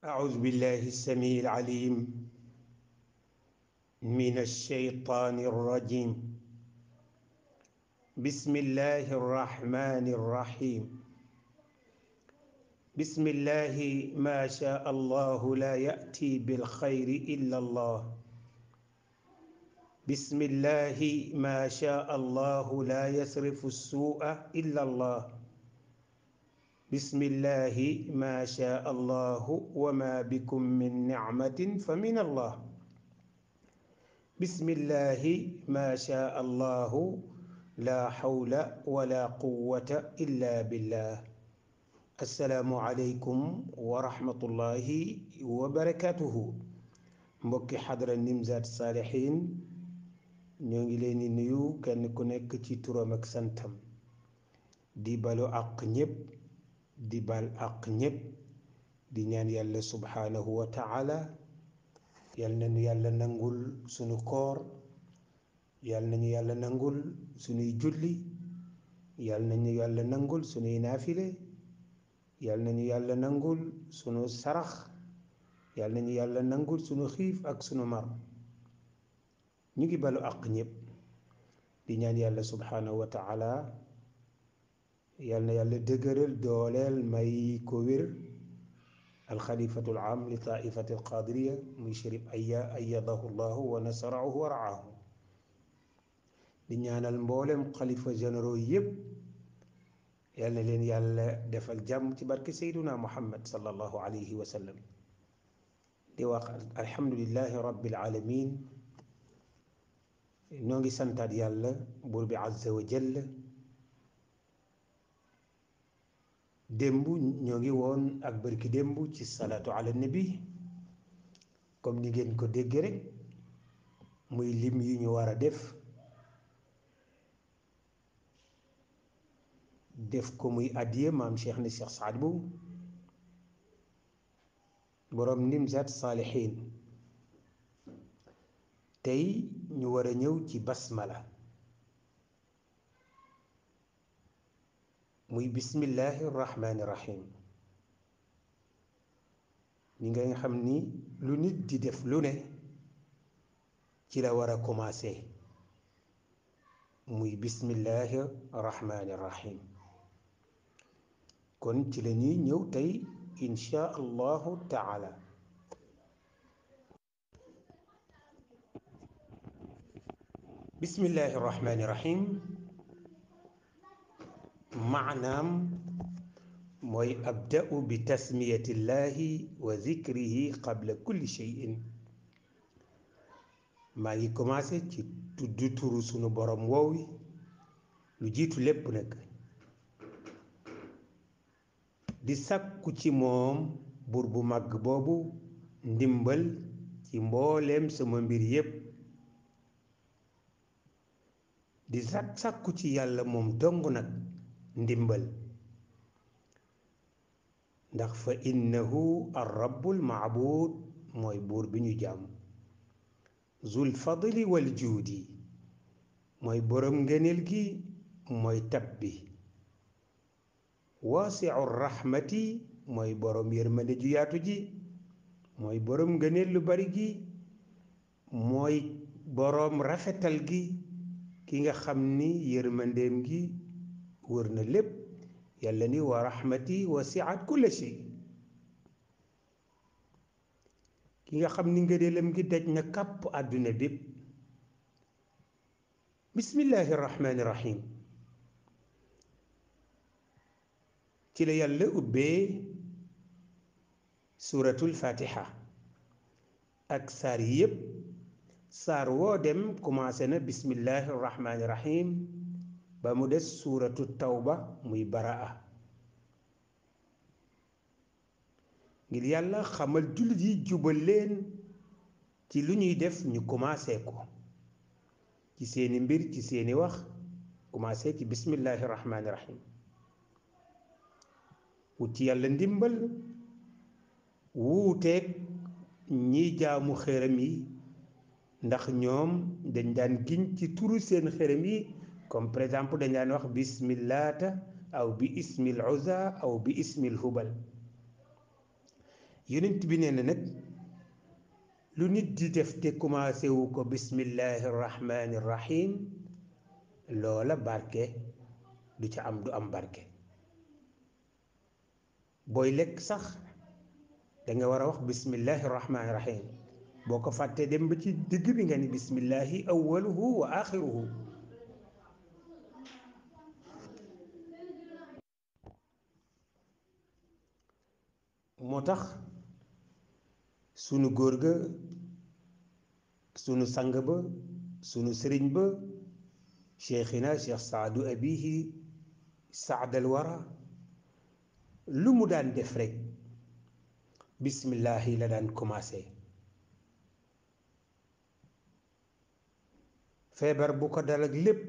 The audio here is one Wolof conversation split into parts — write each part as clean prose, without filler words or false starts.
أعوذ بالله السميع العليم من الشيطان الرجيم. بسم الله الرحمن الرحيم. بسم الله ما شاء الله لا يأتي بالخير إلا الله. بسم الله ما شاء الله لا يصرف السوء إلا الله. بسم الله ما شاء الله وما بكم من نعمة فمن الله. بسم الله ما شاء الله لا حول ولا قوة إلا بالله. السلام عليكم ورحمة الله وبركاته. mbokki xadra Nimzaat Saalihiin ñoo ngi leen di nuyu kenn ku nekk ci turam ak santam di balu àq ñépp di bal àq ñépp di ñaan yàlla subhaanahu wa taala yal nañu yàlla nangul sunu koor, yal nañu yàlla nangul sunuy julli, yal nañu yàlla nangul sunuy naafile, yal nañu yàlla nangul sunu sarax, yal nañu yàlla nangul sunu xiif ak sunu mar. ñu ngi balu àq ñépp di ñaan yàlla subhaanahu wa taala yal na yàlla dëgëral dooleel may ko wér alxalifatul am li taifati alqadiriya muy Chérif Aya ayadahu llahu wa nasarahu wa raahu. di ñaanal mboolem xalifa généraux yépp yal na leen yàlla defal jàmm ci barke Seyduna Muhammad sallallahu alayhi wa sallam. di wax alhamdulillahi rabbil alamin. noo ngi santaat yàlla buur bi azza wa jalla. démb ñoo ngi woon ak bërki démb ci salaatu ala nabi comme ni ngeen ko dégg rek muy lim yu ñu war a def ko muy addiye maam Cheikh ni Cheikh Saad bu boroom Nimzaat Saalihiin. tey ñu war a ñëw ci basmala muy bismillahi rahmaani rahim. ñi nga xam ni lu nit di def lu ne ci la war a commencé muy bismillahi rahmaani rahim. kon ci la ñuy ñëw tey insha allahu taala. bismillahi rahmaani rahim maanaam mooy abda'u bi tasmiyatillahi wa zikrihi qabla kulli shay'in. maa ngi commencé ci tudd turu sunu borom woowi lu jiitu lépp nag di sàkku ci moom buur bu màgg boobu ndimbal ci mbooleem sama mbir yépp. di sàkku ci yàlla moom dong nag ndimbal ndax fa innahu ar rabbul maabud mooy buur bi ñu jàmm. zul fadli wal juudi mooy boroom ngëneel gi mooy tab bi. waasiu rahmati mooy boroom yërmande ju yaatu ji mooy boroom ngëneel lu bari gi mooy boroom rafetal gi ki nga xam ni yërmandeem gi wër na lépp. yàlla ni wa rahmati wasiat kulla shay. ki nga xam ni ngëneelam gi daj na kàpp àdduna bépp. bismillahi rahmaani rahim ci la yàlla ubbee suuratul fatiha ak saar yépp. saar woo dem commencé na bismillahi rahmaani rahim ba mu des suuratu tawba muy baraa. ngir yàlla xamal jullit yi jubal leen ci lu ñuy def ñu commencé ko ci seeni mbir ci seeni wax commencé ci bismillahi rahmaani rahim. wut ci yàlla ndimbal wuuteeg ñiy jaamu xërëm yi ndax ñoom dañ daan giñ ci turu seen xërëm yi comme par exemple dañ daan wax bismillaata aw bi ismil uza aw bi ismil hubal. yonent bi nee na nag lu nit di def te commencé wu ko bismillahi rahmani rahim loola barke du ca am, du am barke. booy lekk sax danga war a wax bismillahi rahmani rahim, boo ko fàttee dem ba ci digg bi nga ni bismillahi awwaluhu wa axiruhu. moo tax sunu góor ga, sunu sang ba, sunu sëriñ ba, cheikhina cheikh saadu abihi saadal wara, lu mu daan def rek bismillahi la daan commencé. feebar bu ko dal ak lépp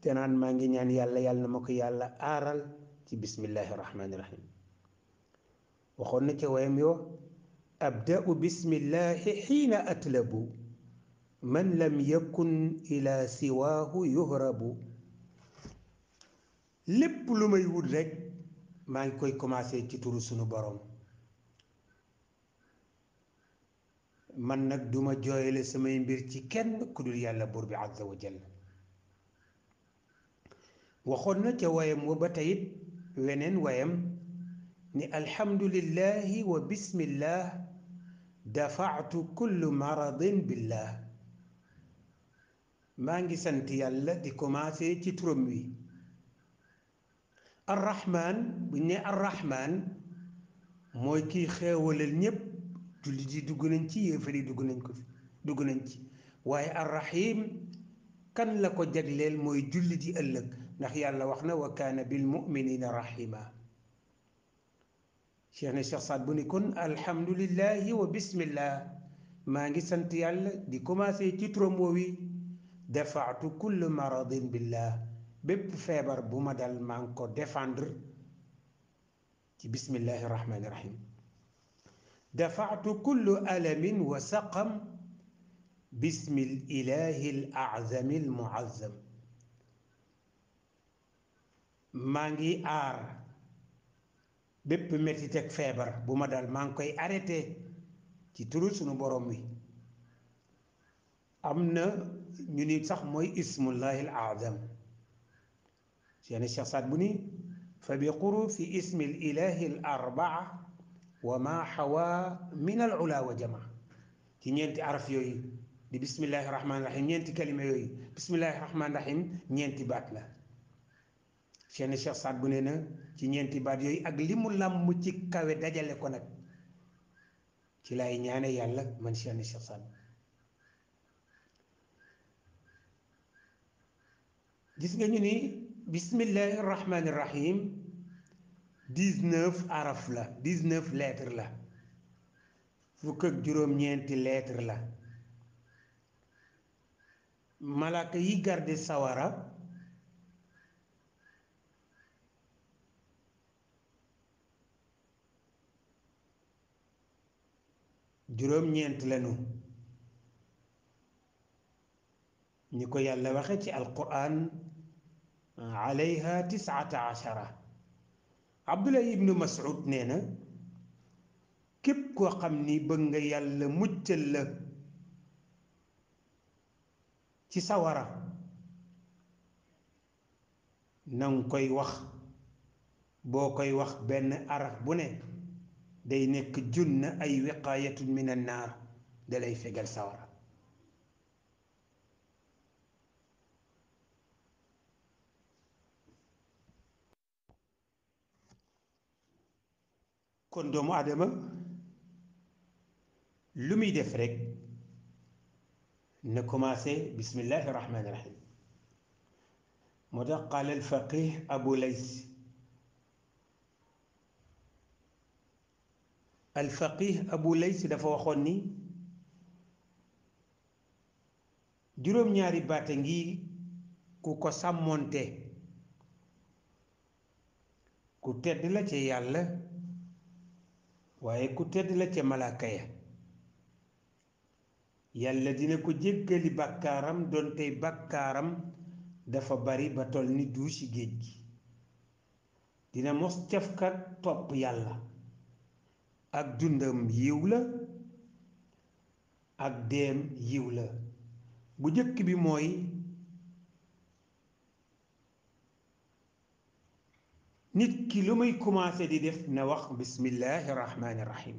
te naan maa ngi ñaan yàlla yàlla na ma ko yàlla aaral ci bismillahi rahmaani rahim. waxoon na ca wayam yoo abda'u bismillahi xiina atlabu man lam yakun ila siwaahu yuhrabu. lépp lu may wut rek maa ngi koy commencé ci turu sunu borom. man nag duma jooyale samay mbir ci kenn ku dul yàlla buur bi azza wa jalla. waxoon na ca wayam wa ba teyit weneen wayam ni alhamdulillahi wa bismillah dafaatu kullu maradin billah. maa ngi sant yàlla di commencé ci turam wi. arrahman bu ñu ne arrahman mooy kiy xeewalal ñépp, jullit yi dugg nañ ci, yéefar yi dugg nañ ci. waaye arrahim kan la ko jagleel mooy jullit yi ëllëg, ndax yàlla wax na wa kaana bil muminina rahima. cheikh ne cheikh Saad bu ni kon alhamdulillahi wa bismillah, maa ngi sant yàlla di commencé ci turam woowi. dafaatu kull maradin billah, bépp feebar bu ma dal maa ngi ko défendre ci bismillahi rahmani rahim. dafaatu kullu alamin wa saqam bismil ilahi l azami l muazzam. maa ngi aar bépp mettit ak feebar bu ma dal maa ngi koy arrêté ci turu sunu borom wi. am na ñu ni sax mooy ismullahi al azam. seeni cheikh Saad bu ni fa bi xurufi ismi l ilahi l arbaa wa ma xawa min al ula wa jamaa. ci ñeenti araf yooyu di bismillahi rahmani rahim, ñeenti kalima yooyu bismillahi rahmani rahim ñeenti baat la. seeni cheikh Saad bu nee na ci ñeenti baat yooyu ak li mu làmm ci kawe dajale ko nag ci lay ñaane yàlla man seeni cheikh Saad. gis nga ñu ni bismillahi rahmani rahim 19 araf la, 19 lettres la, fukk ak juróom-ñeenti lettres la. malaaka yi garde sawara juróom-ñeent lañu, ñi ko yàlla waxe ci alquran alayha 19. abdullahi ibnu mas'ud nee na képp koo xam ni bëgg nga yàlla muccal la ci sawara nanga koy wax. boo koy wax benn araf bu ne day nekk junna ay wiqaayatun min an naar, dalay fegal sawara. kon doomu aadama lu muy def rek na commencé bismillahi rahmani rahim. moo tax qaala alfaqih abu lays, alfaqih abu lays dafa waxoon ni juróom-ñaari baata ngi ku ko sàmmoonte ku tedd la ca yàlla waaye ku tedd la ca malaaka ya. yàlla dina ko jéggali bàkkaaram doonte bàkkaaram dafa bari ba toll ni duusi géej gi. dina mos cafkat topp yàlla ak dundam yiw la ak deem yiw la. bu jëkk bi mooy nit ki lu muy commencé di def na wax bismillahi rahmaani rahim.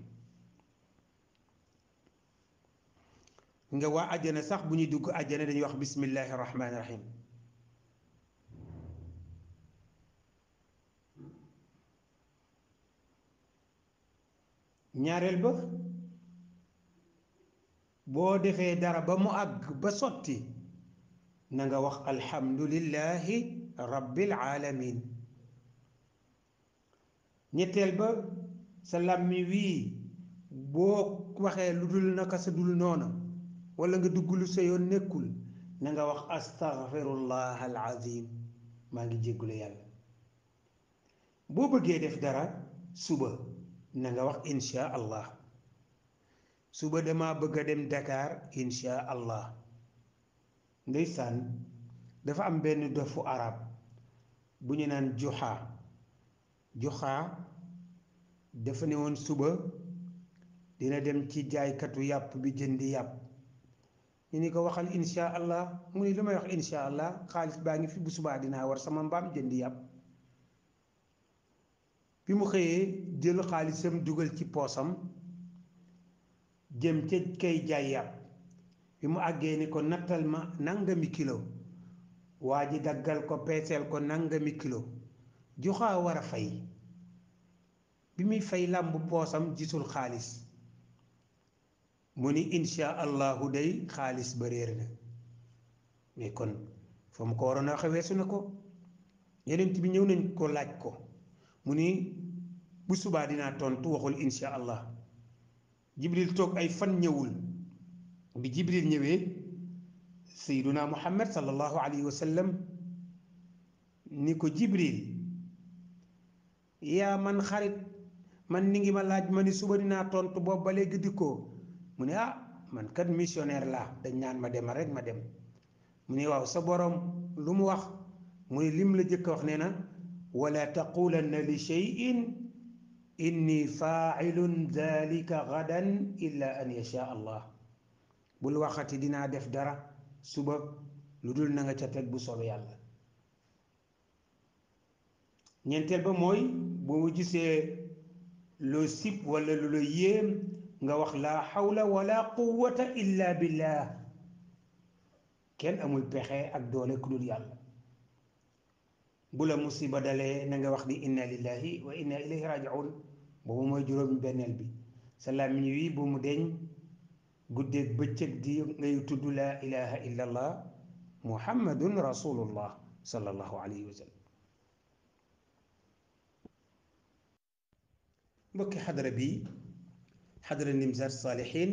nga waa àjjana sax bu ñuy dugg àjjana dañuy wax bismillahi rahmaani rahim. ñaareel ba boo defee dara ba mu àgg ba sotti na nga wax alhamdulillahi rabbil alamin. ñetteel ba sa làmmi wii boo waxee lu dul naka sa dul noona wala nga dugg lu sa yoon nekkul na nga wax astaghfirullah al azim, maa ngi jéggulu yàlla. boo bëggee def dara suba na nga wax insha allah, suba dama bëgg a dem Dakar insha allah. ndeysaan dafa am benn dofu arab bu ñu naan juxaa dafa ne woon suba dina dem ci jaaykatu yàpp bi jëndi yàpp. ñu ni ko waxal insha allah, mu ni lu may wax insha allah, xaalis baa ngi fi, bu subaa dinaa war sama mbaam jëndi yàpp. bi mu xëyee jël xaalisam dugal ci poosam jëm ca kay jaay yàpp. bi mu àggee ni ko nattal ma nangami kilo, waa ji daggal ko peeseel ko nangami kilo. juxaa war a fay. bi muy fay làmb poosam gisul xaalis, mu ni insha allahu day xaalis ba réer na. mais kon fa mu ko waroon a waxe weesu na ko. yeneen bi ñëw nañ ko laaj ko, mu ni bu subaa dinaa tontu, waxul insha allah. jibril toog ay fan ñëwul. bi jibril ñëwee sayyiduna muhammad sallallahu alayhi wa sallam ni ko jibril yaa man xarit, man ni ngi ma laaj ma ni suba dinaa tontu boobu ba léegi dikkoo. mu ne man kat missionnaire laa, dañ naan ma demal rek ma dem. mu ne waaw sa borom lu mu wax? mu ne lim la jëkk wax nee na wala taqulanna li shay'in inni fa'ilun dhalika gadan illa an yasha allah. bul waxati dinaa def dara suba lu dul na nga ca teg bu soobee yàlla. ñeenteel ba mooy boo gisee loo sib wala lu la yéem nga wax laa xawla wala quwwata illa billah. kenn amul pexe ak doole ku dul yàlla. bu la musiba dalee na nga wax di inna lillahi wa inna ilayhi raji'un. boobu mooy juróom benneel bi. sa làmmiñ wi bu mu deñ guddeeg bëccëg di ngay tudd laa ilaha illa allah muhammadun rasulullah sallallahu alayhi wa sallam. mbokki xadara bi xadara Nimzaat Saalihiin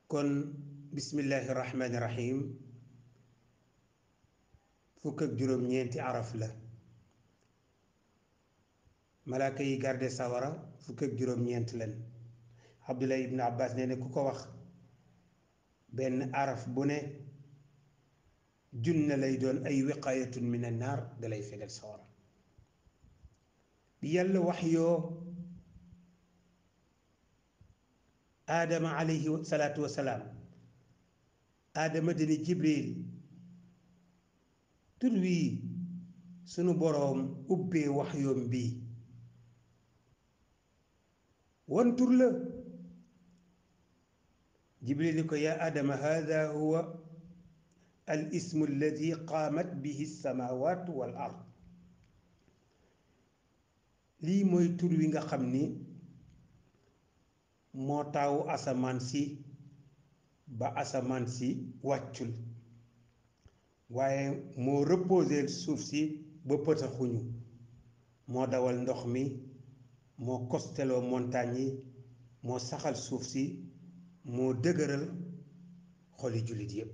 kon bismillahi rahmaani rahim fukk ak juróom-ñeenti araf la. malaaka yi garde sawara fukk ak juróom-ñeent leen. Abdullah ibn Abbas nee na ku ko wax benn araf bu ne junne lay doon ay wiqaayatun min annaar dalay fegal sawara. bi yàlla wax yoo aadama alayhi salaatu wasalaam, aadama dani jibril tur wii sunu boroom ubbee wax yoom bii wan tur la. jibril ni ko yaa aadama hada huwa al ismu alladi qaamat bihi samawat wal ard. lii mooy tur wi nga xam ni moo taawu asamaan si ba asamaan si wàccul, waaye moo reposer suuf si ba pëtaxuñu, moo dawal ndox mi, moo kosteloo montagne yi, moo saxal suuf si, moo dëgëral xoli jullit yépp.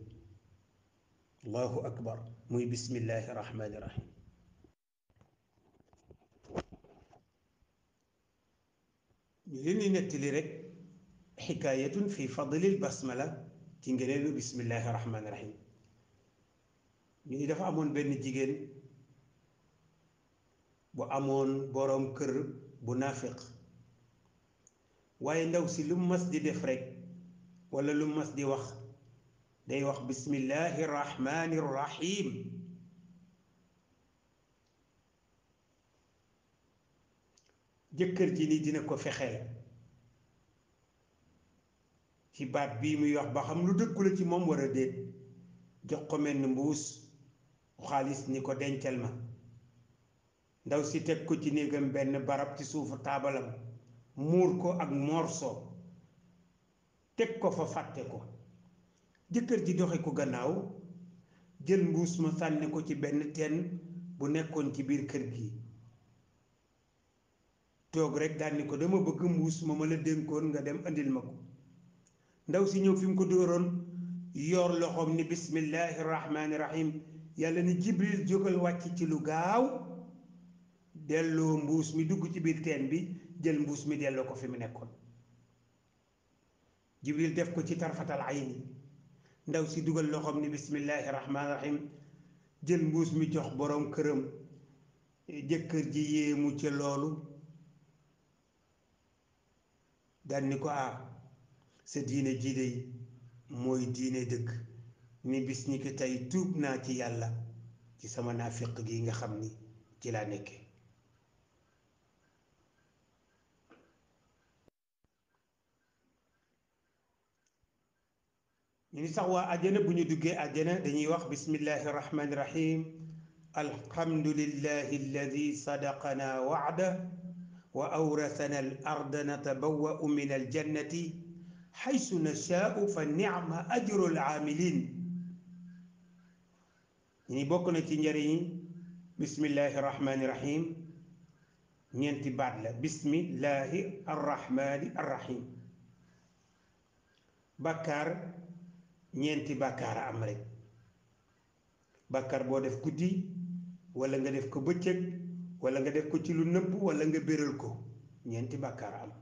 allahu akbar. muy bismillahi rahmaani rahim. ñu leen di nettali rek xikaayatun fi fadlil basmala, ci ngëneelu bismillahi rahmaani rahim. ñu ni dafa amoon benn jigéen bu amoon boroom kër bu naafiq waaye ndaw si lu mas di def rekk walla lu mas di wax day wax bismillahi rahmani rahim. jëkkër ji ni dina ko fexeel ci baat bii muy wax ba xam lu dëggu la ci moom war a déet, jox ko mel ni mbuus xaalis ni ko dencal ma. ndaw si teg ko ci néegam benn barab ci suufu taabalam, muur ko ak morso teg ko fa fàtte ko. jëkkër ji doxe ko gannaaw jël mbuus ma sànni ko ci benn teen bu nekkoon ci biir kër gi, toog rekk daldi ko dama bëgg mbuus ma la dénkoon nga dem andil ma ko. ndaw si ñëw fi mu ko dóoroon yor loxoom ni bismillahi rahmaani rahim, yàlla ni jibril jógal wàcc ci lu gaaw delloo mbuus mi dugg ci biir teen bi, jël mbuus mi delloo ko fi mu nekkoon. jibril def ko ci tarfatal ayni, ndaw si dugal loxoom ni bismillahi rahmaani rahim, jël mbuus mi jox boroom këram. jëkkër ji yéemu ca loolu dal ni ko sa diine jii de mooy diine dëgg, ni bis ni ki tey tuub naa ci yàlla ci sama naafiq gi nga xam ni ci laa nekke. ñu ni sax waa àjjana bu ñu duggee àjjana dañuy wax bismillahi rahmani rahim, alhamdulillahi alladi sadaqana wa'da wa awrasana al arda natabawwa'u min al jannati xaysu nashaa'u fa ni'ma ajrul aamilin. ñu ni bokk na ci njëriñ bismillahi rahmani rahim ñeenti baat la, bismillahi arrahmani arrahim. bàkkaar ñeenti bàkkaar a am rek, bàkkaar boo def guddi walla nga def ko bëccëg walla nga def ko ci lu nëbb walla nga béral ko, ñeenti bàkkaar a am.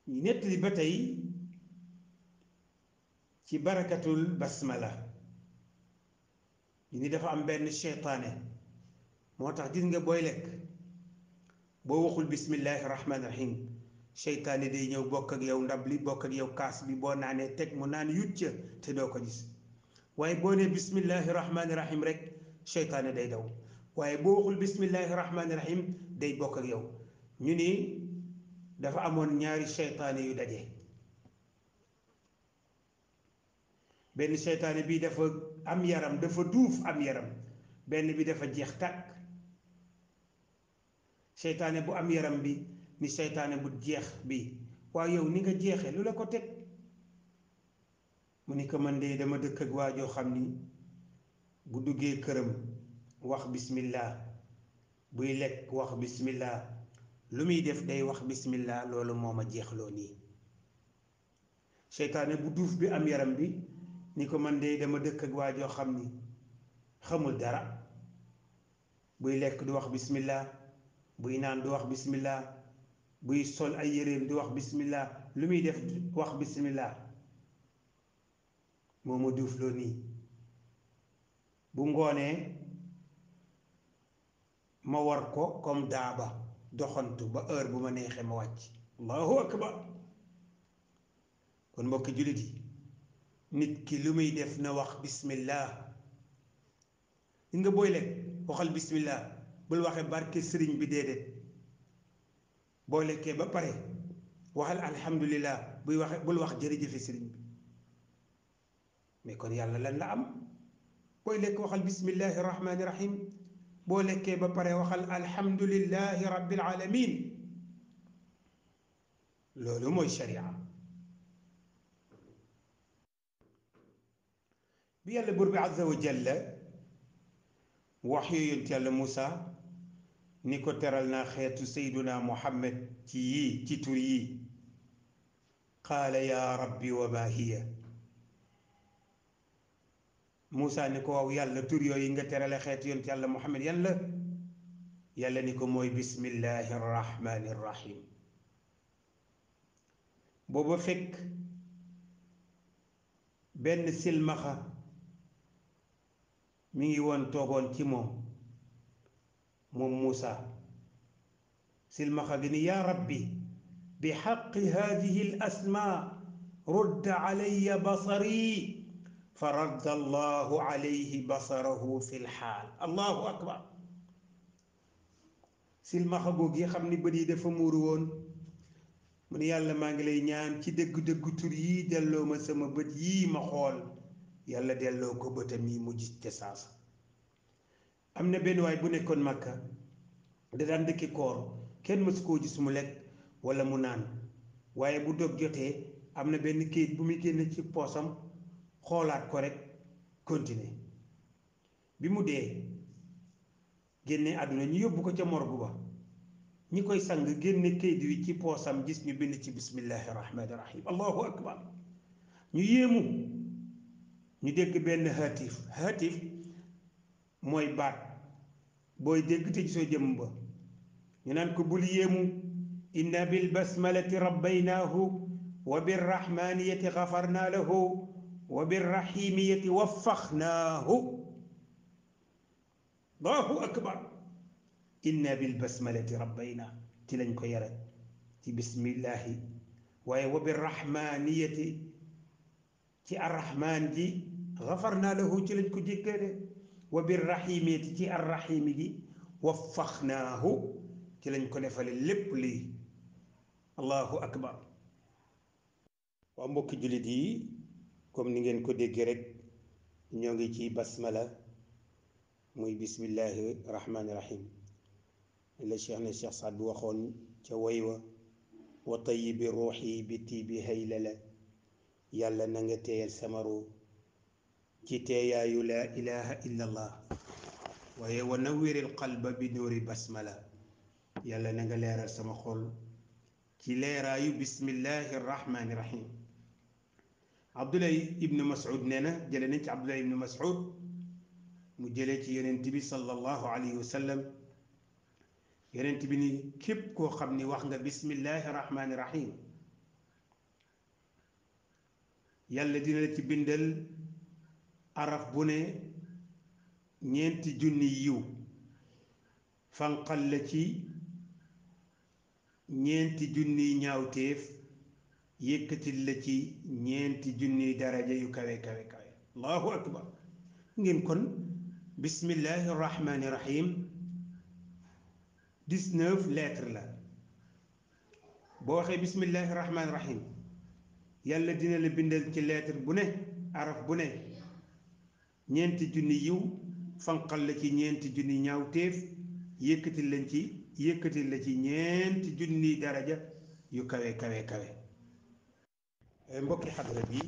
ñu nettali ba tey ci barakatul basmala ñu ni dafa am benn seytaane, moo tax gis nga booy lekk boo waxul bismillahi rahmaani rahim seytaane day ñëw bokk ak yow ndab li, bokk ak yow kaas bi, boo naanee teg mu naan yut ca te doo ko gis. waaye boo nee bismillahi rahmaani rahim rek seytaane day daw, waaye boo waxul bismillahi rahmaani rahim day bokk ak yow. ñu ni dafa amoon ñaari seytaane yu daje, benn seytaane bii dafa am yaram, dafa duuf am yaram, benn bi dafa jeex tàkk. seytaane bu am yaram bi ni seytaane bu jeex bi, waaye yow ni nga jeexee lu la ko teg? mu ni ko man de dama dëkk ak waa joo xam ni bu duggee këram wax bismillah, buy lekk wax bismillah, lu muy def day wax bismillah, loolu moo ma jeexloo nii. seytaane bu duuf bi am yaram bi ni ko man de dama dëkk ak waa joo xam ni xamul dara, buy lekk du wax bismillah, buy naan du wax bismillah, buy sol ay yéreem du wax bismillah, lu muy def wax bismillah, moo ma duufloo nii. bu ngoonee ma war ko comme daaba doxantu ba heure bu ma neexee ma wàcc. allahu akbar. kon mbokki jullit yi, nit ki lu muy def na wax bismillah. li nga booy lekk waxal bismillah, bul waxe barke sëriñ bi, déedéet. boo lekkee ba pare waxal alhamdulillah, buy waxe bul wax jërëjëfe sëriñ bi. mais kon yàlla lan la am? booy lekk waxal bismillahi rahmaani rahim, boo lekkee ba pare waxal alhamdulillahi rabbil alamin. loolu mooy sharia. bi yàlla buur bi azza wa jalla wax yonent yàlla Muusa ni ko teral naa xeetu sayduna muhammad ci yii, ci tur yii. qaala yaa rabbi wa maa hiya. Muusa ni ko waaw yàlla tur yooyu nga terale xeetu yonent yàlla muhammad yan la? yàlla ni ko mooy bismillahi rahmani rahim. booba fekk benn silmaxa mi ngi woon toogoon ci moom Muusa. silmaxa gi ni yaa rabbi bi xaqi hadihi al asmaa rudd alayya basari fa radda allahu alayhi basarahu fi lxaal. allahu akbar. silmaxa googu xam ni bët yi dafa muuru woon mu ne yàlla maa ngi lay ñaan ci dëgg-dëgg tur yii delloo ma sama bët yii ma xool. yàlla delloo ko bëtam yi mu gis ca saasa. am na benn waay bu nekkoon Makka da daan dëkki koor kenn mësu koo gis mu lekk wala mu naan waaye bu dog jotee am na benn kayit bu muy génne ci poosam xoolaat ko rek continuer. bi mu dee génne àdduna ñu yóbbu ko ca morgue ba ñi koy sang génne kayit wi ci poosam gis ñu bind ci bismillahi rahmaani rahim. allahu akbar. ñu yéemu ñu dégg benn haatif mooy baat booy dégg te gisoo jëmm ba ñu naan ko bul yéemu inna bil basmalati rabbaynaahu wa birrahmaniyati xafarnaa lahu wa birrahimiyati waffaxnaahu. allahu akbar. inna bil basmalati rabbaynaa ci lañ ko yare ci bismillahi waaye wa birrahmaniyati ci arrahman ji xafarnaa lahu ci lañ ko jéggale wa birrahimiyati ci arrahimi gi waffaxnaahu ci lañ ko defale lépp lii. allahu akbar. waa mbokki jullit yi comme ni ngeen ko déggee rek ñoo ngi ci basmala muy bismillahi rahmaani rahim la cheikh ne cheikh Saad bu waxoon ca way wa tayyibi ruuxi bi tiibi haylala. yàlla na nga teeyal sama ruu ci teeyaayu laa ilaha illa allah waaye wa nawwiril qalba bi nuuri basmala. yàlla na nga leeral sama xol ci leeraayu bismillahi rahmaani rahim. Abdullahi ibnu Mas'ud nee na jële nañ ci Abdullahi ibnu Mas'ud mu jëlee ci yonent bi sallallahu alayhi wa sallam yonent bi ni képp koo xam ni wax nga bismillahi rahmaani rahim yàlla dina la ci bindal araf bu ne 4,000 yiw fanqal la ci 4,000 ñaawteef yëkkatil la ci 4,000 daraja yu kawe kawe kawe. allahu akbar. ngeen kon bismillahi rahmaani rahim 19 lettres la. boo waxee bismillahi rahmaani rahim yàlla dina la bindal ci lettre bu ne araf bu ne 4,000 yiw fanqal la ci 4,000 ñaawteef yëkkatil la ci 4,000 daraja yu kawe kawe kawe. mbokki xadra bi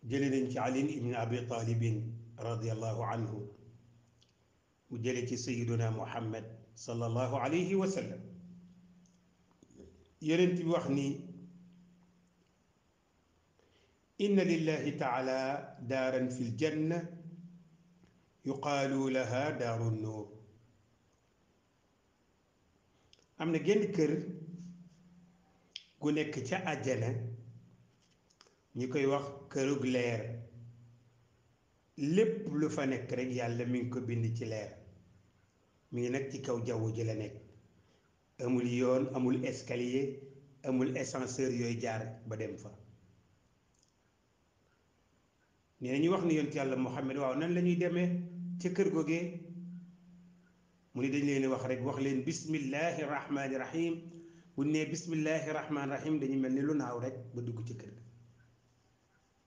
jële nañ ci Ali ibn Abi Talibin radiallahu anhu mu jële ci sayiduna Muhammad sallallahu alayhi wa sallam yonent bi wax ni inna lillahi taala daaran fi ljanna yuqaalu laha daaru nuur. am na genn kër gu nekk ca àjjana ñu koy wax kërug leer. lépp lu fa nekk rek yàlla mi ngi ko bind ci leer. mi ngi nag ci kaw jaww ji la nekk. amul yoon amul escalier amul ascenseur yooyu jaar ba dem fa. nee na ñu wax ni yonent yàlla Muhammad waaw nan la ñuy demee ca kër googee mu ni dañ leen wax rek wax leen bismillahi rahmaani rahim bu ñu nee bismillahi rahmaani rahim dañu mel ni lu naaw rek ba dugg ci kër ga.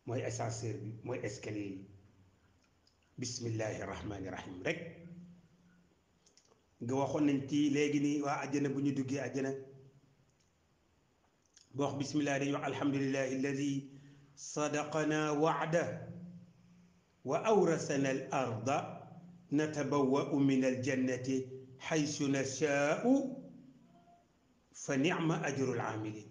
mooy ascenseur bi mooy escalier yi bismillahi rahmaani rahim rek. nga waxoon nañ ci léegi nii waa àjjana bu ñu duggee àjjana boo wax bismillah dañuy wax alhamdulillahi alladi sadaqana waada wa awrasana al arda natabawwa'u min al jannati xaysu nashaa'u fa nicma ajrul aamilin.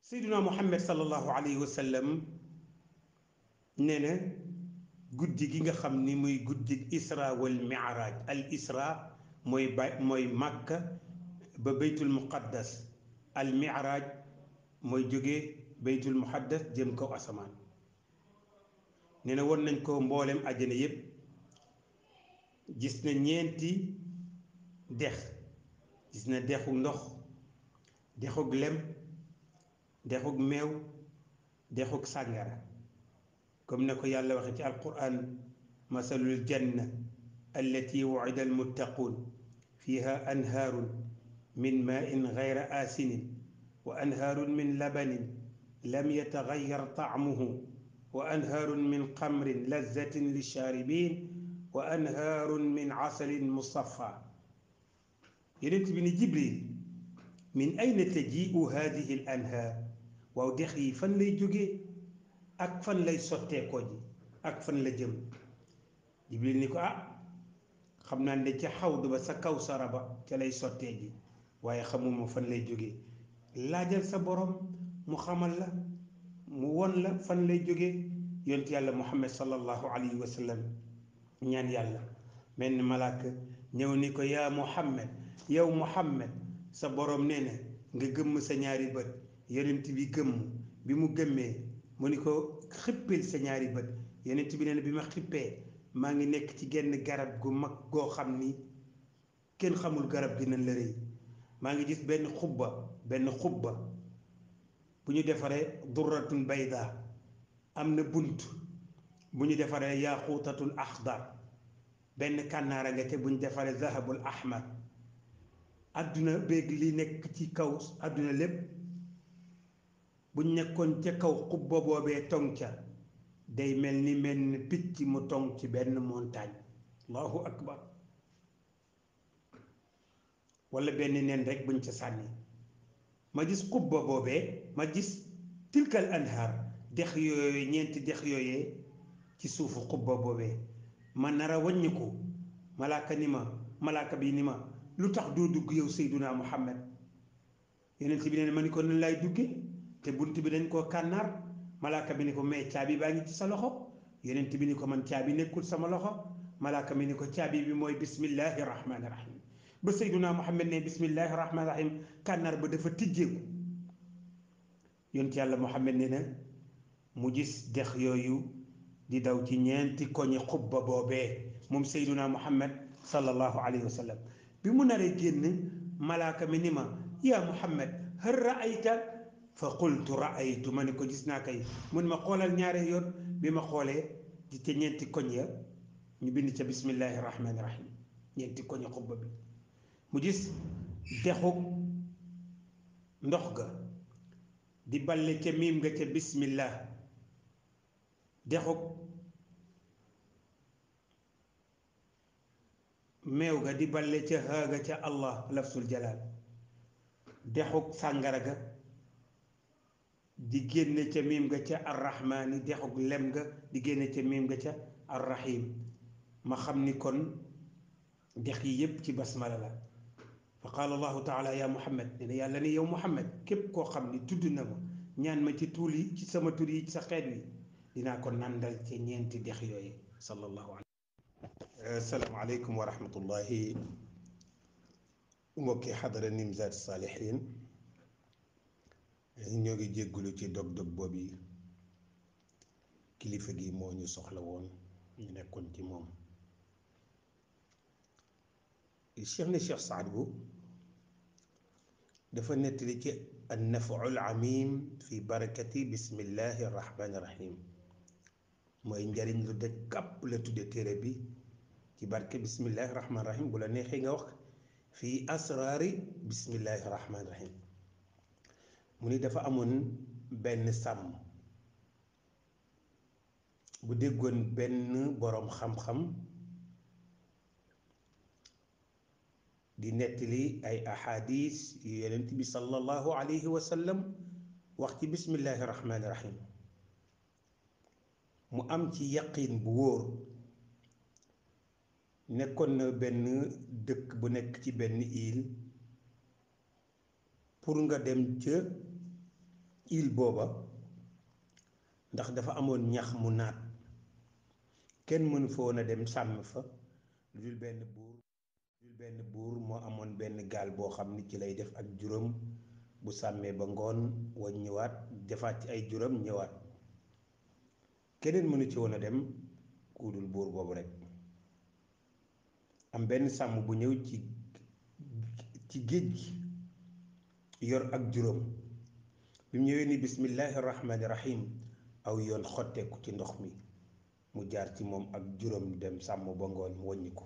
Seydina Muhammad sallallahu alayhi wa sallam nee na guddi gi nga xam ni muy guddi isra wal mi'raj. al isra mooy Makka ba baytul muqaddas. al miraaj mooy jóge baytul muqaddas jëm kaw asamaan. nee na won nañ ko mboolem àjjana yépp, gis na ñeenti dex, gis na dexu ndox, dexug lem, dexug meew, dexug sàngara, comme ne ko yàlla waxe ci alquran: masalul janna allati wu'ida almuttaquun fiha anhaarun min maa'in gayra aasinin wa anhaarun min labanin lam yatagayyar ta'muhu wa anhaarun min xamrin lazzatin lishaaribiin wa anhaarun min asalin musaffa. yonent bi ni Jibril, min ayna taji'u haadihi al anhaar, waaw dex yi fan lay jógee ak fan lay sotteekoo ji ak fan la jëm. Jibril ni ko xam naa ne ca xawdu ba sa kawsara ba ca lay sottee ji, waaye xamuma fan lay jógee. laajal sa borom mu xamal la, mu won la fan lay jógee. yonent yàlla Muhammad sallallahu alayhi wa sallam ñaan yàlla, mel ni malaaka ñëw ni ko: yaa Muhammad, yow Muhammad, sa borom nee na nga gëmm sa ñaari bët. yonent bi gëmm, bi mu gëmmee mu ni ko xippil sa ñaari bët. yonent bi nee na bi ma xippee maa ngi nekk ci genn garab gu mag goo xam ni kenn xamul garab gi nan la rëy. maa ngi gis benn xubba bu ñu defaree durratun bayda, am na bunt bu ñu defaree yaaquutatul axdar, benn kànnaara nga te bu ñu defaree zahabul ahmar. àdduna béeg li nekk ci kaw àdduna lépp bu ñu nekkoon ca kaw xubba boobee tong ca, day mel ni picc mu tong ci benn montagne. allahu akbar. wala benn nen rek buñ ca sànni. ma gis xubba boobee, ma gis tilkal anhaar, dex yooyu, ñeenti dex yooyee ci suufu xubba boobee. ma nar a wàññiku, malaaka bi ni ma: lu tax doo dugg yow Seyduna Muhammad? yonent bi ne ma ni ko: nan laay dugge te bunt bi dañ koo kànnaar. malaaka bi ni ko: mais caabi baa ngi ci sa loxo. yonent bi ni ko: man caabi nekkul sama loxo. malaaka bi ni ko: caabi bi mooy bismillahi rahmaani rahim. ba Seyduna Muhammad ne bismillahi rahmaani rahim, kànnaar ba dafa tijjeeku. yonent yàlla Muhammad ne na mu gis dex yooyu di daw ci ñeenti koñi xubba boobee moom Seyduna Muhammad sallallahu alayhi wa sallam. bi mu naree génn, malaaka mi ni ma: yaa Muhammad, hal raayta? fa qultu raaytu, ma ne ko gis naa kay. mun ma: xoolal ñaare yoon. bi ma xoolee di ca ñeenti koñ ya ñu bind ca bismillahi rahmaani rahim, ñeenti koñi xubba bi. mu gis dexu ndox ga di balle ca miim nga ca bismillah, dexu meew ga di balle ca haaga ca allah lafsul jalaal, dexu sàngara ga di génne ca miim ga ca arrahmaani, dexu lem ga di génne ca miim ga ca arrahim. ma xam ni kon dex yi yépp ci basmala la. fa qaala allahu taala: yaa Muhammad, ne na yàlla ni yow Muhammad, képp koo xam ni tudd na ma, ñaan ma ci tuul yi, ci sama tur yi, ci sa xeet wi, dinaa ko nandal ci ñeenti dex yooyu. sallallahu alayhi. assalaamu aleykum wa rahmatullahi. mbokki xadara Nimzaat Saalihiin, ñoo ngi jéggulu ci dog-dog boobu yi. kilifa gi moo ñu soxla woon, ñu nekkoon ci moom. Cheikh Saad Bou dafa nettali ci an-naf'ul amiim fi barakati bismillahi rahmaani rahim, mooy njariñ lu daj kàpp la tudde téere bi, ci barke bismillahi rahmaani rahim. bu la neexee nga wax fii asraari bismillahi rahmaani rahim. mu ni dafa amoon benn sàmm bu déggoon benn boroom xam-xam di nettali ay ahadis yu yonent bi sallallahu alayhi wa sallam wax ci bismillahi rahmaani rahim. mu am ci yaqin bu wóor. nekkoon na benn dëkk bu nekk ci benn île. pour nga dem ca île booba, ndax dafa amoon ñax mu naat, kenn mënu fa woon a dem sàmm fa lu dul benn buur benn buur moo amoon benn gaal boo xam ni ci lay def ak juróom bu sàmmee ba ngoon wañ ñëwaat defaat ci ay juróom ñëwaat keneen mënu ci woon a dem ku dul buur boobu rekk. am benn sàmm bu ñëw ci géej gi yor ak juróom bi mu ñëwee ni bismillahi rahmaani rahim aw yoon xotteeku ci ndox mi mu jaar ci moom ak juróom dem sàmm ba ngoon mu wàññi ko.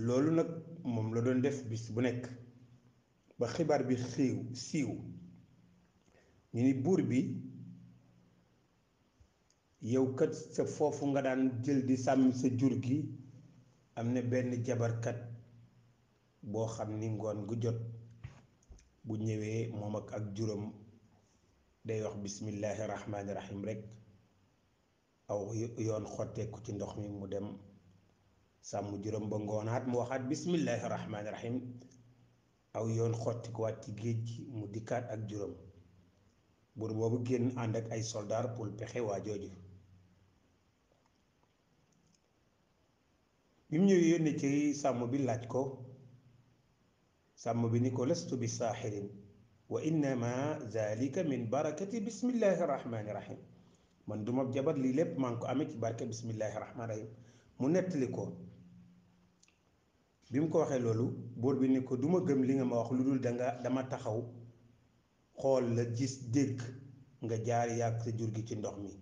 loolu nag moom la doon def bis bu nekk ba xibaar bi siiw ñu ni buur bi yow kat sa foofu nga daan jël di sàmm sa jur gi am na benn jabarkat boo xam ni ngoon gu jot bu ñëwee moom ak juróom day wax bismillahi rahmaani rahim rekk aw yoon xotteeku ci ndox mi mu dem sàmm juróom ba ngoonaat mu waxaat bismillahi rahmaani rahim aw yoon xottikuwaat ci géej gi mu dikkaat ak juróom. buur boobu génn ànd ak ay soldaar pour pexe waa jooju bi mu ñëwee yónni ci sàmm bi laaj ko sàmm bi ni ko lastu bi saaxirin wa innama zalika min barakati bismillahi rahmaani rahim man duma jabar lii lépp maa ngi ko amee ci barke bismillahi rahmaani rahim mu nettali ko. bi mu ko waxee loolu buur bi ni ko duma gëm li nga ma wax lu dul dama taxaw xool la gis dégg nga jaar yàgg sa jur gi ci ndox mi.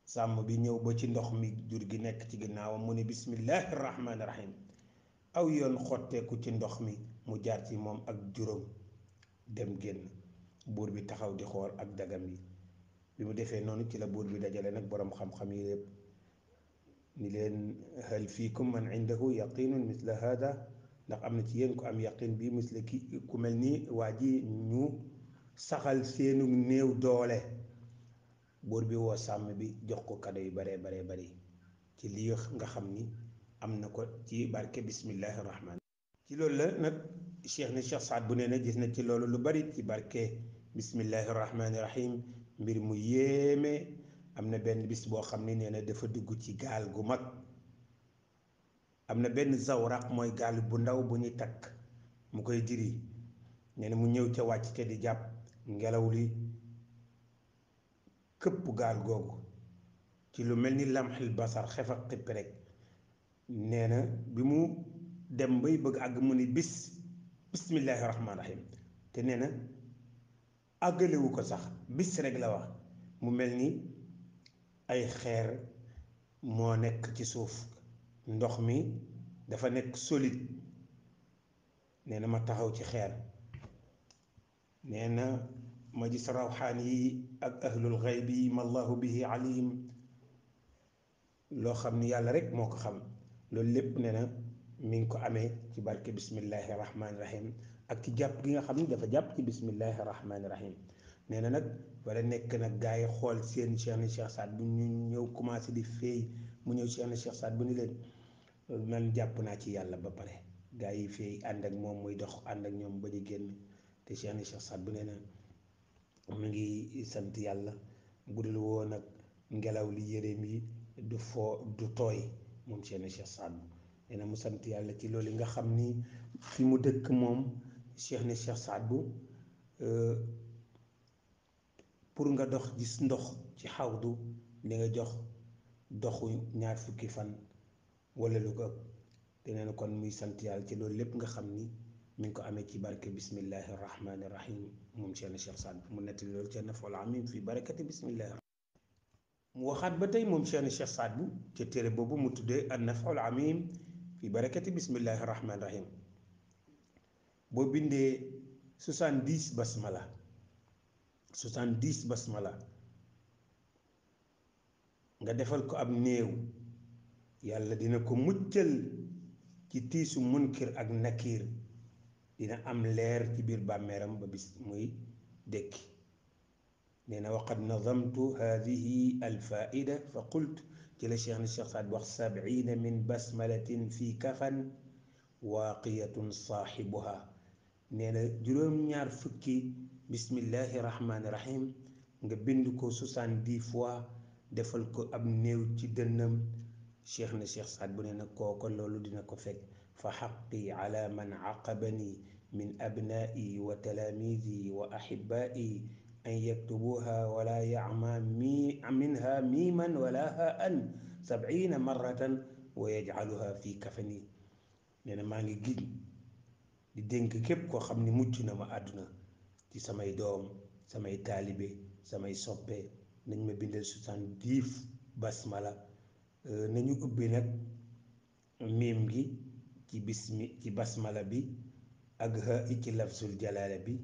sàmm bi ñëw ba ci ndox mi jur gi nekk ci ginnaawam mu ne bismillahi rahmaani rahim aw yoon xotteeku ci ndox mi mu jaar ci moom ak juróom dem génn. buur bi taxaw di xool ak dagam yi bi mu defee noonu ci la buur bi dajale nag boroom xam-xam yi yépp ni leen hal fiikum man indahu yaqinun misla hada ndax am na ci yéen ku am yaqin bi misla ki ku mel ni waa ji ñu saxal seenu néew doole. buur bi woo sàmm bi jox ko kado yu baree bari ci lii nga xam ni am na ko ci barke bismillahi rahmaan. ci loolu la nag Cheikh Saad bu nee na gis na ci loolu lu bari ci barke bismillahi rahmaani rahim mbir mu yéeme. am na benn bis boo xam ni nee na dafa dugg ci gaal gu mag am na benn zawraq mooy gaal bu ndaw bu ñuy takk mu koy diri nee na mu ñëw ca wàcc ca di jàpp ngelaw li këpp gaal googu ci lu mel ni lamxil basar xef ak xippi rek. nee na bi mu dem bay bëgg àgg mu ni bismillahi rahmaani rahim te nee na àggalewu ko sax bis rek la wax mu mel ni ay xeer moo nekk ci suuf ndox mi dafa nekk solide. nee na ma taxaw ci xeer nee na ma gis rawxaan yi ak ahlul xaybi ma allahu bihi alim loo xam ni yàlla rek moo ko xam. loolu lépp nee na mi ngi ko amee ci barke bismillahi rahmaani rahim ak ci jàpp gi nga xam ni dafa jàpp ci bismillahi rahmaani rahim. nee na nag wala nekk nag gaa yi xool seen Cheikh Saad bu ñu ñëw commencé di feey mu ñëw Cheikh Saad bu ni leen man jàpp naa ci yàlla ba pare. gaa yi feey ànd ak moom muy dox ànd ak ñoom ba ñu génn te Cheikh Saad bu nee na mu ngi sant yàlla bu dul woon nag ngelaw li yéreem yi du tooy moom Cheikh Saad bu nee na mu sant yàlla ci loolu nga xam ni fi mu dëkk moom Cheikh Saad bu pour nga dox gis ndox ci xawdu li nga jox doxu ñaar fukki fan wala lu ko te nee na kon muy sant yàlla ci loolu lépp nga xam ni mi ngi ko amee ci barke bismillahi rahmaani rahim moom Cheikh Saad bu mu nettali loolu ca Naf'ul Amin fi barakati bismillahi. mu waxaat ba tey moom Cheikh Saad bu ca téere boobu mu tuddee an Naf'ul Amin fi barakati bismillahi rahmaani rahim boo bindee 70 basmala 70 basmala nga defal ko ab néew yàlla dina ko muccal ci tiisu munkir ak nakiir dina am leer ci biir bàmmeeram ba bis muy dékki. nee na waqad nazamtu hadihi alfaida fa qult ci la Cheikh Saad wax 70 min basmalatin fi kafan waaqiyatun saaxibuha. nee na juróom-ñaar fukki bismillahi rahmaani rahim nga bind ko 70 fois defal ko ab néew ci dënnam cheikh na cheikh Saad bu ne nag kooko loolu dina ko fekk fa xaqi ala man aqabani min abnaa'i wa talaamiidi wa ahibaa'i an yaktubuha wala yacma minha miiman wala haan 70 marratan wa yajcaluha fi kafani. nee na maa ngi giñ di dénk képp koo xam ni mucc na ma àdduna ci samay doom samay taalibe samay soppe nañ ma bindal 70 basmala. nañu ubbi nag miim gi ci basmala bi ak ha i ci lafsul jalaala bi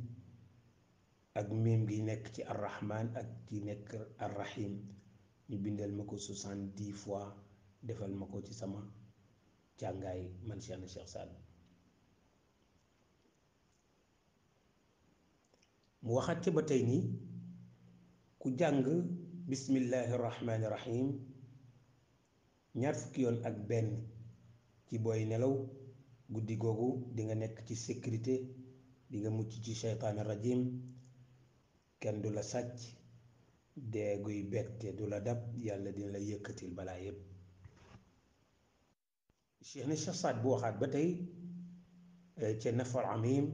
ak miim gi nekk ci arrahman ak ci nekk arrahim ñu bindal ma ko 70 fois defal ma ko ci sama càngaay man Cheikh na Cheikh Saad. mu waxaat ca ba tey ni ku jàng bismillahi rahmaani rahim ñaar fukki yoon ak benn ci booy nelaw guddi googu di nga nekk ci sécurité, di nga mucc ci seytaane rajim, kenn du la sàcc, dee guy bette du la dab, yàlla dina la yëkkatil balaa yépp. Cheikh na Cheikh Saad bu waxaat ba tey ca nafal amim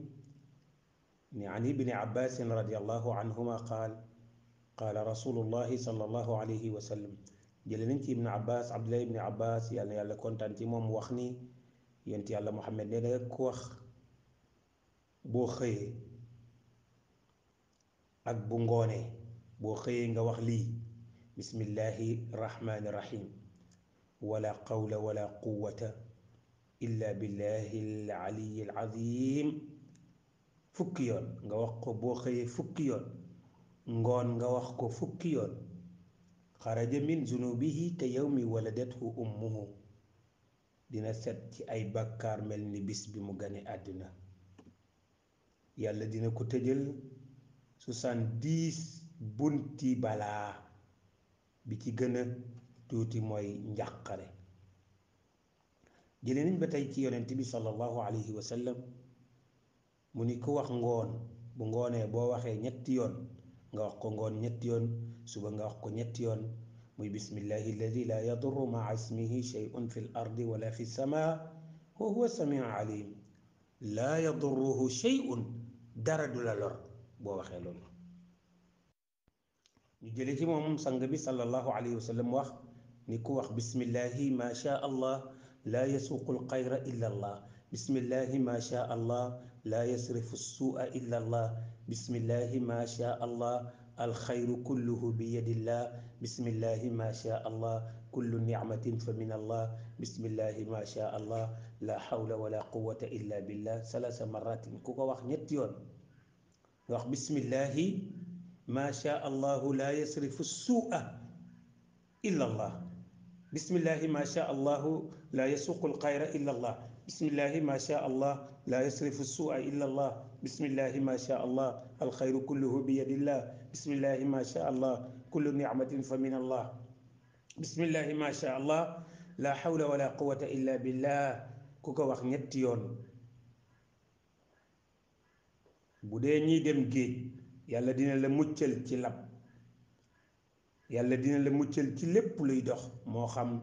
ni an ibni abbasin radiallahu anhuma qaala rasulullahi sallallahu alayhi wa sallam. jële nañ ci ibnu abbas abdullah ibni abbas yàlla yàlla kontaan ci moom wax ni yonent yàlla muhammad nee na ku wax boo xëyee ak bu ngoonee, boo xëyee nga wax lii bismillahi rahmaani rahim wala qawla wala quwwata illa billahi al aliyi al azim fukki yoon nga wax ko boo xëyee fukki yoon, ngoon nga wax ko fukki yoon, xaraja min zunubihi ka yawmi waladathu ummuhu, dina set ci ay bàkkaar mel ni bis bi mu gane àddina. yàlla dina ko tëjal 70 bunti balaa, bi ci gën a tuuti mooy njàqare. jëlee nañ ba tey ci yonent bi sallallahu alayhi wa sallam mu ni ku wax ngoon bu ngoonee boo waxee ñetti yoon nga wax ko ngoon ñetti yoon, suba nga wax ko ñetti yoon, muy bismillahi alladi la yadurru maa ismihi shay'un fi l ardi wala fi samaa wa huwa samiu alim. laa yadurruhu shay'un, dara du la lor boo waxee loolu. ñu jële ci moom sang bi sallallahu alayhi wa sallam wax ni ku wax bismillahi ma sha allah laa yasuuqu l xayra illa allah, bismillahi ma sha allah laa yasrifu suua illa allah, bismillahi ma sha allah alxayru kulluhu bi yadillah, bismillahi ma sha allah kullu nicmatin fa min allah, bismillahi ma sha allah la hawla wala quwwata illa billah salaasa maratin. ku ko wax ñetti yoon nga wax bismillahi ma sha allahu la yasrifu suua illa allah, bismillahi ma sha allahu la yasuuqu alxayra illa allah, bismillahi ma sha allah la yasrifu suua illa allah, bismillahi ma sha allah alxayru kulluhu bi yadillah, bismillahi ma sha allah kullu nicmatin fa min allah, bismillahi ma sha allah la hawla wala quwwata illa billah. ku ko wax ñetti yoon, bu dee ñiy dem géej yàlla dina la muccal ci lab, yàlla dina la muccal ci lépp luy dox, moo xam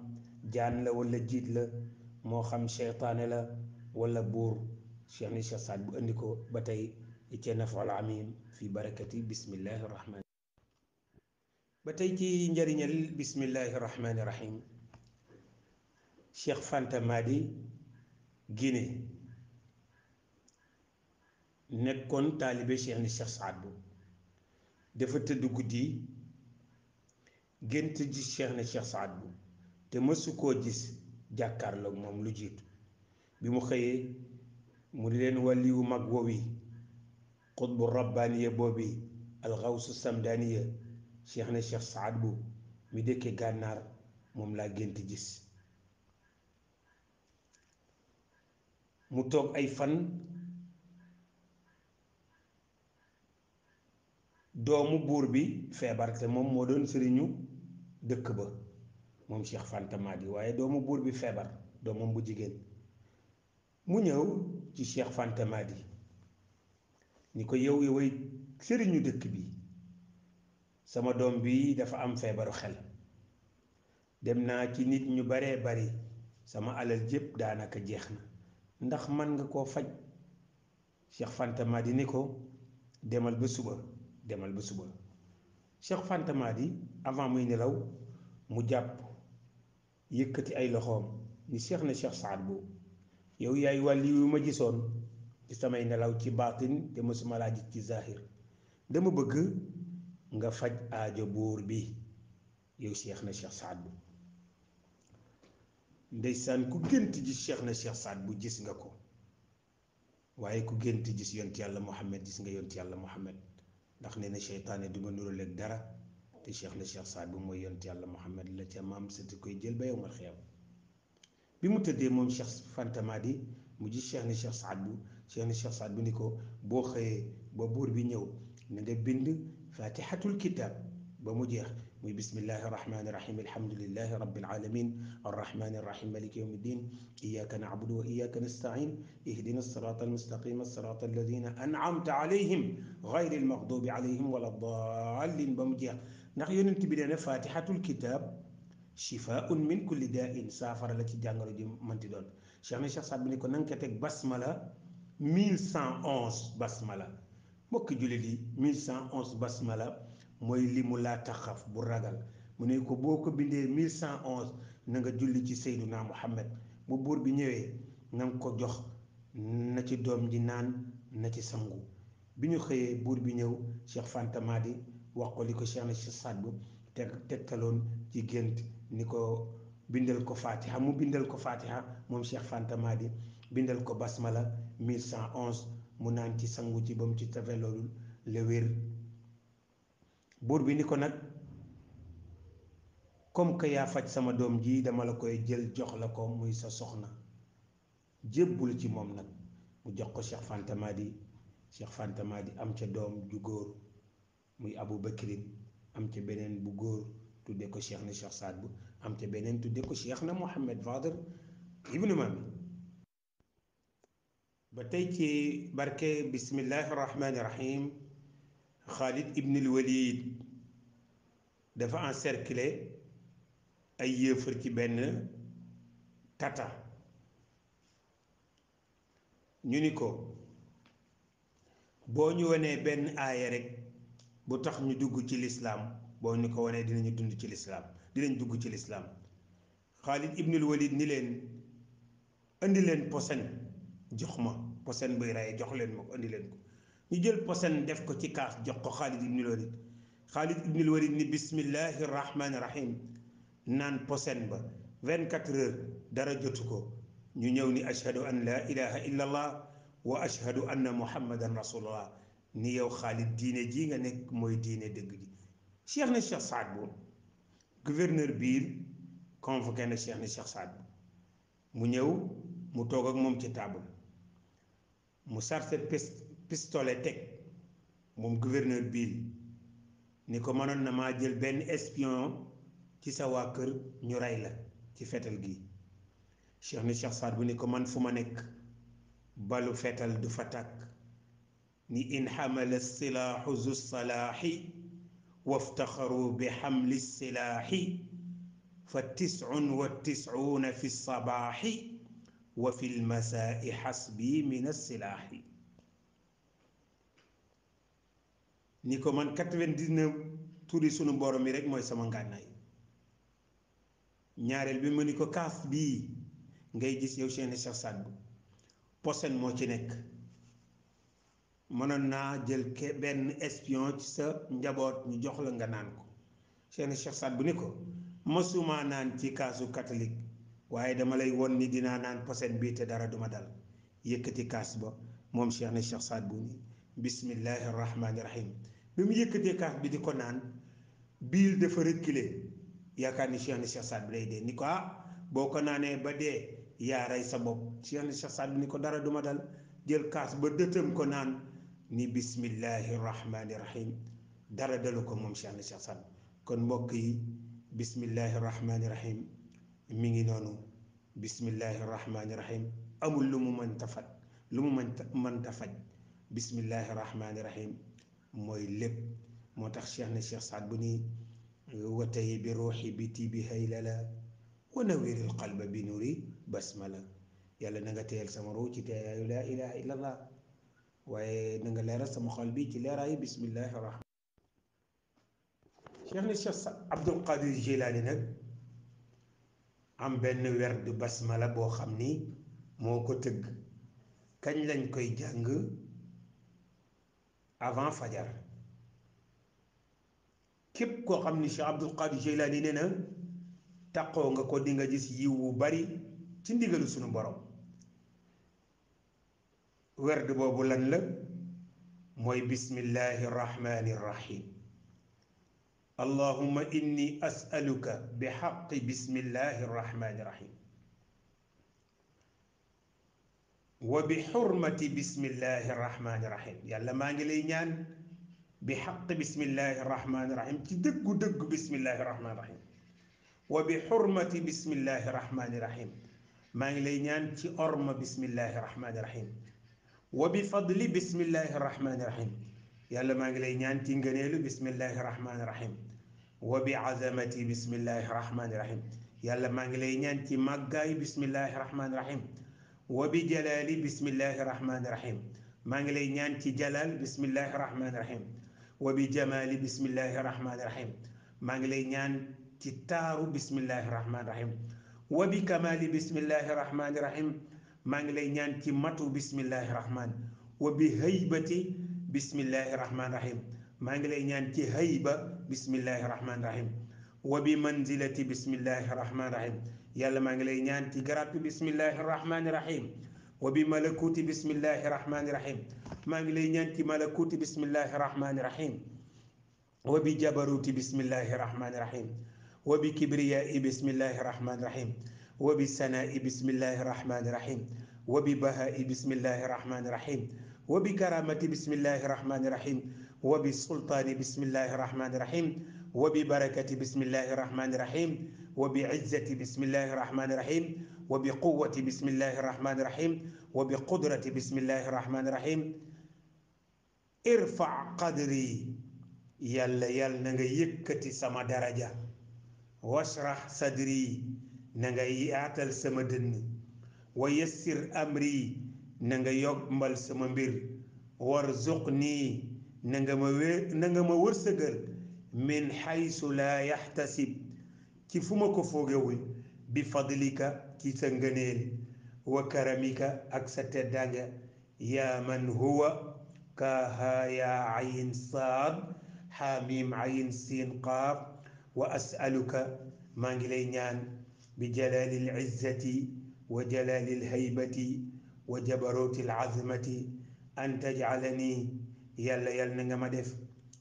jaan la wala jiit la, moo xam seytaane la wala buur. Cheikh ni Cheikh Saad bu indi ko ba tey ci nafal amim fi barakati bismillahi rahmani. ba tey ci njariñal bismillahi rahmani rahim, Cheikh Fanta Madi Guinée nekkoon taalibe Cheikh ni Cheikh Saad bu dafa tëdd guddi gént gis Cheikh ni Cheikh Saad bu te mësu koo gis jàkkaarloog moom lu jiitu. bi mu xëyee mu di leen wàlliwu mag woowi xutbu rabbaaniya boobi alxawsu samdaaniya Cheikh na Cheikh Saad bu mi dëkke gànnaar moom laa gént gis. mu toog ay fan doomu buur bi feebar, te moom moo doon sëriñu dëkk ba moom Cheikh Fanta Madi, waaye doomu buur bi feebar, doomam bu jigéen. mu ñëw ci Cheikh Fanta Madi ni ko yow yoway sëriñu dëkk bi, sama doom bi dafa am feebaru xel, dem naa ci nit ñu baree bari sama alal jépp daanaka jeex na ndax man nga koo faj. Cheikh Fanta Madi ni ko demal ba suba, demal ba suba. Cheikh Fanta Madi avant muy nelaw mu jàpp yëkkati ay loxoom ni Cheikh na Cheikh Saad Bou yow yaay wàlli yu ma gisoon ci samay nelaw ci baatin te mësuma laa gis ci zahir, dama bëgg nga faj aajo buur bi yow Cheikh na Cheikh Saad Bou. ndeysaan ku gént gis Cheikh na Cheikh Saad Bou gis nga ko, waaye ku gént gis yont yàlla Muhammad gis nga yont yàlla Muhammad, ndax nee na seytaane du ma nuróoleeg dara te Cheikh na Cheikh Saad Bou mooy yont yàlla Muhammad la ca maam sati koy jël ba yowmal xiyam. bi mu tëddee moom Cheikh Fanta Madi mu gis Cheikh na Cheikh Saad Bou. Cheikh na Cheikh Saad Bou ni ko boo xëyee ba buur bi ñëw na nga bind fatihatul kitab ba mu jeex muy bismillahi rahmani rahim alhamdulillahi rabbil alamin arrahmani arrahim maliki yawmi ddin iyyaka na'budu wa iyyaka nasta'in ihdina sirata almustaqima sirata alladhina an'amta alayhim ghayri almaghdubi alayhim wala ddallin ba mu jeex. ndax yonent bi nee na fatihatul kitab shifaun min kulli daa'in saafara la ci jàngoro ji mënti doon. Cheikh na Cheikh Saad Bou ni ko na nga ko teg basmala 1111 basmala. mbokki jullit yi 1111 basmala mooy limu laa taxaf bu ragal. mu ne ko boo ko bindee 1111 na nga julli ci Seyduna Muhammad bu buur bi ñëwee na nga ko jox na ci doom ji naan na ci sangu. bi ñu xëyee buur bi ñëw Cheikh Fanta Madi wax ko li ko Cheikh na Cheikh Saad Bou tegtaloon ci gént ni ko bindal ko fatiha, mu bindal ko fatiha moom Cheikh Fanta Madi bindal ko basmala 1111 mu naan ci sangu ci ba mu ci tafelloolul le wér. buur bi ni ko nag comme que yaa faj sama doom ji dama la koy jël jox la ko muy sa soxna, jébbul ci moom nag. mu jox ko Cheikh Fanta Madi. Cheikh Fanta Madi am ca doom ju góor muy Abu Bakrin, am ca beneen bu góor tudde ko Cheikh na Cheikh Saad Bou, am ca beneen tudde ko Cheikh na Mohammed Fadel ibnu Mami. ba tey ci barke bismillahi rahmani rahim Khalid ibnul Walid dafa encercler ay yéefar ci benn tata. ñu ni ko boo ñu wanee benn aaya rek bu tax ñu dugg ci lislaam, boo ñu ko wanee dinañu dund ci lislaam, dinañ dugg ci lislaam. Khalid ibnul Walid ni leen indi leen posen jox ma, posen buy rey jox leen ma ko, indi leen ko. ñu jël posen def ko ci kaas jox ko Khalid ibnul Walid. Khalid ibnul Walid ni bismillahi rahmani rahim naan posen ba 24 heures dara jotu ko. ñu ñëw ni ashhadu an la ilaha illa allah wa ashhadu anna muhammadan rasulullah. ni yow Khalid diine ji nga nekk mooy diine dëgg ji. Cheikh na Cheikh Saad Bou gouverneur biir convoqué na Cheikh na Cheikh Saad Bou mu ñëw mu toog ak moom ci table mu sarse pistolet teg moom gouverneur biir ni ko mënoon na maa jël benn espion ci sa waa kër ñu rey la ci fetal gi. Cheikh na Cheikh Saad Bou ni ko man fu ma nekk balu fetal du fa tàkk. ni in xamala silaaxu zu salaaxi waftaxaru bi xamli silaaxi fa 99 fi sabaaxi wa fi lmasaai xasbi min assilaaxi. ni ko man 99 turi sunu borom mi rek mooy sama ngànnaay. ñaareel bi mu ni ko kaas bii ngay gis yow Cheikh na Cheikh Saad Bou posen moo ci nekk, mënoon naa jël benn espion ci sa njaboot ñu jox la nga naan ko. Cheikh na Cheikh Saad Bou ni ko mësuma naan ci kaasu catholique, waaye dama lay won ni dinaa naan posen bii te dara duma dal. yëkkati kaas ba moom Cheikh na Cheikh Saad Bou ni bismillahi rahmani rahim. bi mu yëkkatee kaas bi di ko naan biil dafa reculer yaakaar ni Cheikh na Cheikh Saad Bou lay dee. ni ko boo ko naanee ba dee yaa rey sa bopp. Cheikh na Cheikh Saad Bou ni ko dara duma dal. jël kaas ba dëtëm ko naan ni bismillahi rahmani rahim, dara dalu ko moom Cheikh na Cheikh Saad Bou. kon mbokk yi bismillahi rahmani rahim mi ngi noonu. bismillahi rahmani rahim amul lu mu mënta faj, lu mu mënta faj. bismillahi rahmani rahim mooy lépp. moo tax Cheikh na Cheikh Saad Bou ni wa tayyibi ruuxi bi tiibi haylala wa nawwiril qalba bi nuri basmala. yàlla na nga teyal sama ruu ci teeyaayu laa ilaha illallah, waaye na nga leeral sama xol bi ci leeraayu bismillahi rahmaan. Cheikh na Cheikh Abdul Qadir Jilaani nag am benn werd basmala boo xam ni moo ko tëgg. kañ lañ koy jàng? avant fajar. képp koo xam ni Cheikh Abdul Qadir Jilaani nee na taqoo nga ko di nga gis yiw wu bari ci ndigalu sunu borom. werd boobu lan la? mooy bismillahi rahmani rahim. allahumma inni as'aluka bi xaqi bismillahi rahmani rahim wa bi xurmati bismillahi rahmani rahim. yàlla maa ngi lay ñaan bi xaqi bismillahi rahmani rahim, ci dëggu dëggu bismillahi rahmani rahim. wa bi xurmati bismillahi rahmani rahim, maa ngi lay ñaan ci orma bismillahi rahmani rahim. wa bi fadli bismillahi rahmani rahim, yàlla maa ngi lay ñaan ci ngëneelu bismillahi rahmani rahim. wa bi azamati bismillahi rahmani rahim, yàlla maa ngi lay ñaan ci màggaayu bismillahi rahmani rahim. wa bi jalaali bismillahi rahmani rahim, maa ngi lay ñaan ci jalaal bismillahi rahmani rahim. wa bi jamaali bismillahi rahmani rahim, maa ngi lay ñaan ci taaru bismillahi rahmani rahim. wa bi kamaali bismillahi rahmani rahim, maa ngi lay ñaan ci matu bismillahi rahman. wa bi haybati bismillahi rahmani rahim, maa ngi lay ñaan ci hayba bismillahi rahmani rahim. wa bi manzilati bismillahi rahmani rahim, yàlla maa ngi lay ñaan ci garatu bismillahi rahmani rahim. wa bi malakuti bismillahi rahmani rahim, maa ngi lay ñaan ci malakuti bismillahi rahmani rahim. wa bi jabaruti bismillahi rahmani rahim. wa bi kibriyai bismillahi rahmani rahim. wa bi sanaa'i bismillahi rahmani rahim. wa bi bahaa'i bismillahi rahmani rahim. wa bi karamati bismillahi rahmani rahim. wa bi sultaani bismillahi rahmani rahim. wa bi barakati bismillahi rahmani rahim. wa bi izzati bismillahi rahmani rahim. wa bi quwwati bismillahi rahmani rahim. wa bi qudrati bismillahi rahmani rahim. irfa qadri, yàlla na nga yëkkati sama daraja. washrah sadri, na nga yaatal sama dënn. wa yassir amri, na nga yombal sama mbir. warzuqni, na nga ma wërsëgal. min xaysu laa yaxtasib, ci fu ma ko foogewul. bi fadlika, ci sa ngëneel. wa karamika, ak sa teddaanga. yaa man huwa kaaha yaa ayin saad xaamim ayin siin qaaf. wa as'aluka, maa ngi lay ñaan bi jalaalil izzati wa jalaalil haybati wa jabarootil azmati an taj'alani, yàlla na nga ma def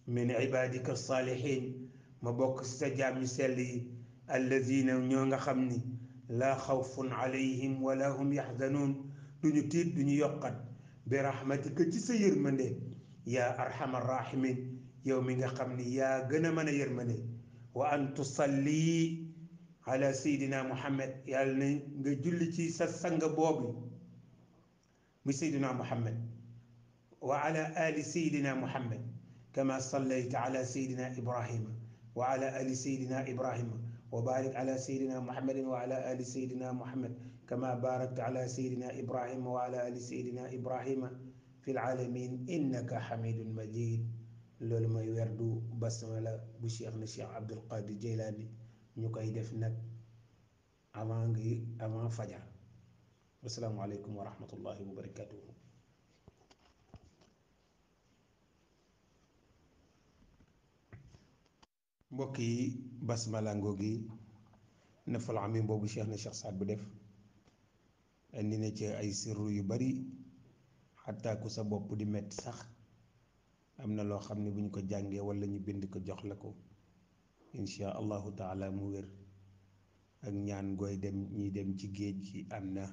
min ibaadika saalihiin, ma bokk si sa jaam ñu sell yi. allazina, ñoo nga xam ni laa xawfun alayhim wala hum yaxzanuun, duñu tiit duñu yokkat. bi rahmatika, ci sa yërmande. yaa arhamar rahimin, yow mi nga xam ni yaa gën a mën a yërmande. wa an tusalli ala seydina muhammad, yàlla na nga julli ci sa sang boobu mu seydina muhammad. wa ala ali seydina muhammad kama sallayta ala seydina ibrahima wa ala ali seydina ibrahima. wa barik ala seydina muhammadin wa ala ali seydina muhammad kama barakta ala seydina ibrahima wa ala ali seydina ibrahima fi lalamin innaka hamidun majid. loolu mooy werdu basmala bu cheikh na cheikh Abdul Qadir Jeylaani, ñu koy def nag avant fajar. wasalaamualeykum wa rahmatullahi wa barakatuhu. mbokk yi, basmala ngoogi nafal amin boobu cheikh na cheikh Saad bu def indi na ci ay sirru yu bari, xataa ku sa bopp di metti sax am na loo xam ne bu ñu ko jàngee wala ñu bind ko jox la ko insha allahu taala mu wér. ak ñaan gooy dem ñiy dem ci géej gi am na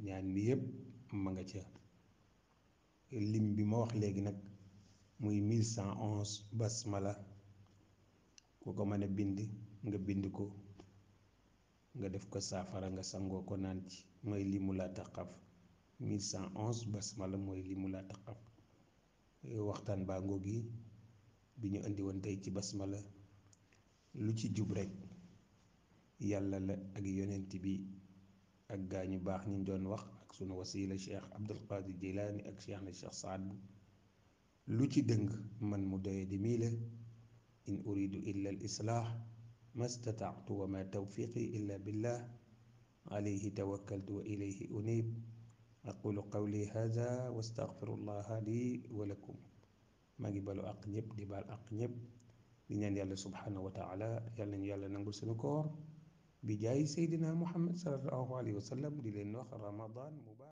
ñaan mi yépp ma nga ca. lim bi ma wax léegi nag muy 1111 basmala, ku ko mën a bind nga bind ko, nga def ko saafara nga sangoo ko naan ci, mooy limu laa taqaf. 1111 basmala mooy limu laa taqaf. waxtaan baa ngoogi bi ñu indi woon tey ci basmala lu ci jub rekk yàlla la ak yonent bi ak gaa ñu baax ñi doon wax ak sunu wasila cheikh Abdul Qadir Jilaani ak cheikh na cheikh Saad bu lu ci dëng man mu doye di mii la in uridu illa al islaax mastataatu wa ma tawfiqi illa billah alayhi tawakkaltu wa ilayhi unib aqulu qawli hada wa astaghfirullaha li wa lakum maa ngi balu àq ñëpp di baal àq ñëpp di ñaan yàlla subhanahu wa taala yàlla nañu yàlla nangul suñu koor bi jaay seydina muhammad sallallahu alayhi wa sallam di leen wax ramadan mubarak